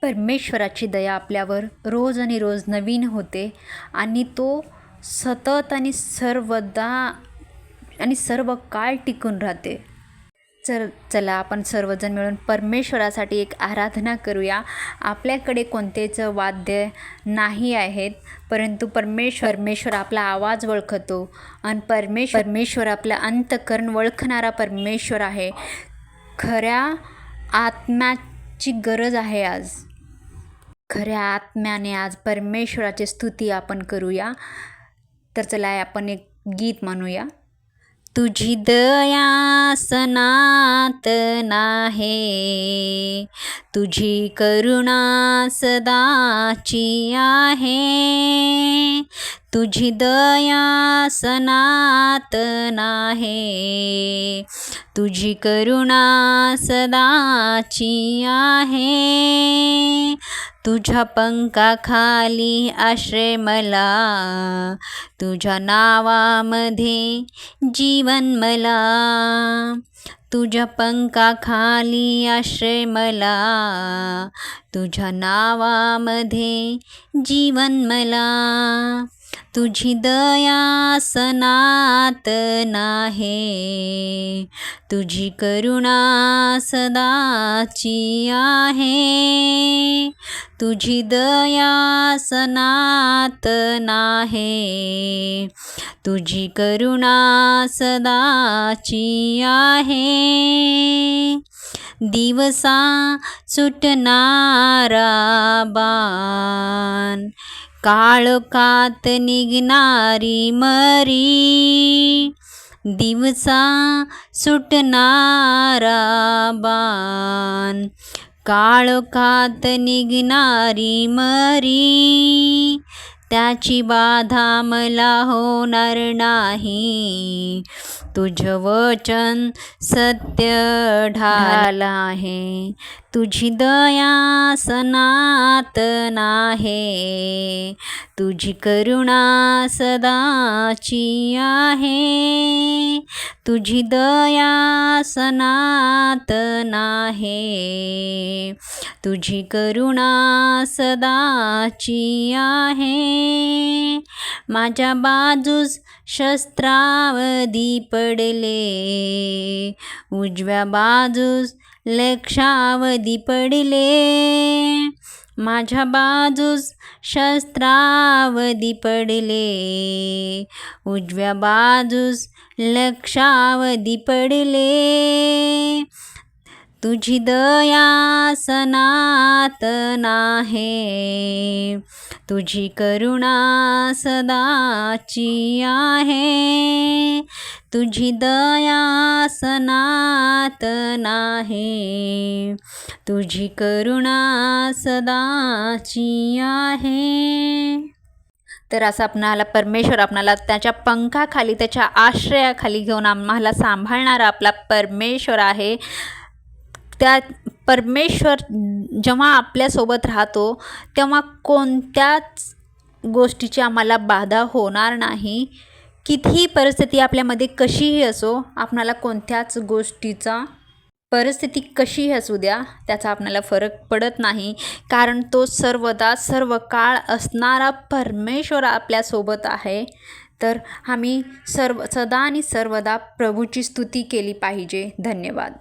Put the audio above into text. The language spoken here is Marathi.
परमेश्वराची दया आपल्यावर रोज आणि रोज नवीन होते आणि तो सतत आणि सर्वदा आणि सर्व काळ टिकून राहते. चला आपण सर्वजण मिळून परमेश्वरासाठी एक आराधना करूया. आपल्याकडे कोणतेच वाद्य नाही आहेत, परंतु परमेश्वर आपला आवाज ओळखतो आणि परमेश्वर आपला अंतःकरण ओळखणारा परमेश्वर आहे. खऱ्या आत्म्याची गरज आहे आज. खऱ्या आत्म्याने आज परमेश्वराची स्तुती आपण करूया. तर चला आपण एक गीत म्हणूया. तुझी दया सनातन आहे, तुझी करुणा सदाची आहे. तुझी दया सनातन आहे, तुझी करुणा सदाची आहे. तुझ्या पंखाखाली आश्रय मला, तुझ्या नावामध्ये जीवन मला. तुझ्या पंखाखाली आश्रय मला, तुझ्या नावामध्ये जीवन मला. तुझी दया सनातन आहे, तुझी करुणा सदाची आहे. तुझी दया सनातन आहे, तुझी करुणा सदाची आहे. दिवसा सुटणारा बाण, काळोखात निघणारी मरी. दिवसा सुटणारा बाण, काळोखात निघणारी मरी. त्याची बाधा मला होणार नाही, तुझं वचन सत्य ढाल आहे. तुझी दया सनातन आहे, तुझी करुणा सदाची आहे. तुझी दया सनातन आहे, तुझी करुणा सदाची आहे. माझ्या बाजूस शस्त्रावधी पडले, उजव्या बाजूस लक्षावधी पडले. माझ्या बाजूस शस्त्रावधी पडले, उजव्या बाजूस लक्षावधी पडले. तुझी दया सनातन आहे, तुझी करुणा सदाची आहे. तुझी दया सनातन आहे, तुझी करुणा सदाची आहे. तर असं परमेश्वर आपणाला त्याच्या पंखाखाली, त्याच्या आश्रयाखाली घेऊन आम्हाला सांभाळणारा आपला परमेश्वर आहे. त्या परमेश्वर जेव्हा आपल्यासोबत राहतो तेव्हा कोणत्याच गोष्टीची आम्हाला बाधा होणार नाही. कितीही परिस्थिती आपल्यामध्ये कशीही असो, आपणाला कोणत्याच गोष्टीचा परिस्थिती कशीही असू द्या, त्याचा आपल्याला फरक पडत नाही. कारण तो सर्वदा सर्व काळ असणारा परमेश्वर आपल्यासोबत आहे. तर आम्ही सदा आणि सर्वदा प्रभूची स्तुती केली पाहिजे. धन्यवाद.